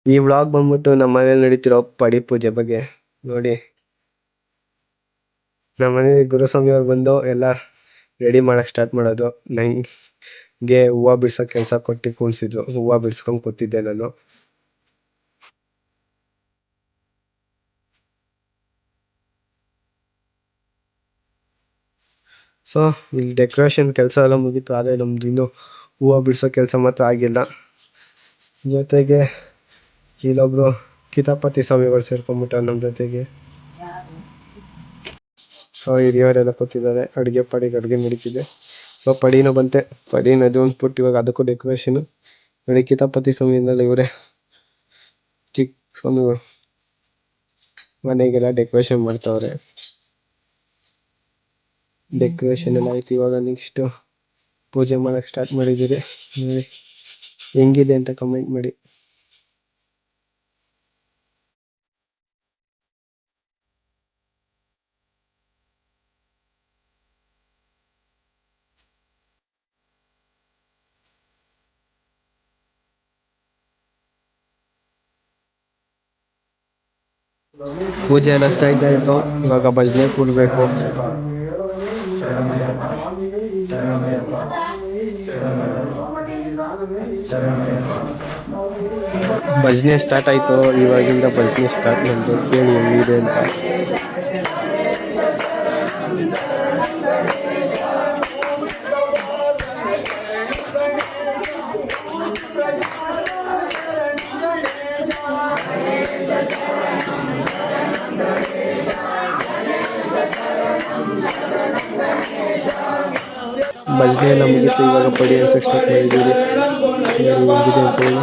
ಈ ವ್ಲಾಗ್ ಬಂದ್ಬಿಟ್ಟು ನಮ್ಮ ಮನೇಲಿ ನಡೀತಿರೋ ಪಡಿ ಪೂಜೆ ಬಗ್ಗೆ ನೋಡಿ. ನಮ್ಮ ಮನೇಲಿ ಗುರುಸ್ವಾಮಿ ಅವ್ರು ಬಂದು ಎಲ್ಲ ರೆಡಿ ಮಾಡಕ್ ಸ್ಟಾರ್ಟ್ ಮಾಡೋದು. ನಂಗೆ ಹೂವು ಬಿಡ್ಸೋ ಕೆಲಸ ಕೊಟ್ಟು ಕೂರ್ಸಿದ್ರು. ಹೂವು ಬಿಡ್ಸ್ಕೊಂಡ್ ಕೂತಿದ್ದೆ ನಾನು. ಸೊ ಇಲ್ಲಿ ಡೆಕೋರೇಷನ್ ಕೆಲಸ ಎಲ್ಲ ಮುಗೀತು. ಆದ್ರೆ ನಮ್ದು ಇನ್ನು ಹೂವು ಬಿಡ್ಸೋ ಕೆಲಸ ಮಾತ್ರ ಆಗಿಲ್ಲ. ಜೊತೆಗೆ ಇಲ್ಲೊಬ್ರು ಕಿತಾಪತಿ ಸ್ವಾಮಿಗಳು ಸೇರ್ಕೊಂಡ್ಬಿಟ್ಟ ನಮ್ ಜೊತೆಗೆ. ಸೊ ಹಿರಿಯವರೆಲ್ಲ ಕೂತಿದ್ದಾರೆ. ಅಡುಗೆ ನಡೀತಿದೆ. ಸೊ ಪಡಿನೂ ಬಂತೆ. ಪಡಿನ ಜೋಡಿಸ್ಬಿಟ್ಟು ಇವಾಗ ಅದಕ್ಕೂ ಡೆಕೋರೇಷನ್ ನೋಡಿ. ಕಿತಾಪತಿ ಸ್ವಾಮಿಯಿಂದಲೇ ಇವರೇ ಚಿಕ್ಕ ಸ್ವಾಮಿಗಳು ಮನೆಗೆಲ್ಲ ಡೆಕೋರೇಷನ್ ಮಾಡ್ತಾವ್ರೆ. ಡೆಕೋರೇಷನ್ ಎಲ್ಲ ಆಯ್ತು. ಇವಾಗ ನೆಕ್ಸ್ಟ್ ಪೂಜೆ ಮಾಡಕ್ ಸ್ಟಾರ್ಟ್ ಮಾಡಿದ್ದೀರಿ. ನೋಡಿ ಹೆಂಗಿದೆ ಅಂತ ಕಮೆಂಟ್ ಮಾಡಿ. ಪೂಜೆ ಎಲ್ಲ ಸ್ಟಾರ್ಟ್ ಆಯ್ತು. ಇವಾಗ ಭಜನೆ ಕೂಡ್ಬೇಕು. ಭಜನೆ ಸ್ಟಾರ್ಟ್ ಆಯ್ತು. ಇವಾಗಿಂದ ಭಜನೆ ಸ್ಟಾರ್ಟ್ ನಮ್ದು. ಕೇಳಿ ಹೆಂಗಿದೆ ಅಂತ. ಭಜನೆ ಎಲ್ಲ ಮುಗಿತು. ಇವಾಗ ಪಡಿ ಅನ್ಸಕ್ ಸ್ಟಾರ್ಟ್ ಮಾಡಿದ್ದೀರಿ. ಹೆಂಗಿದೆ ಅಂತ ಹೇಳಿ.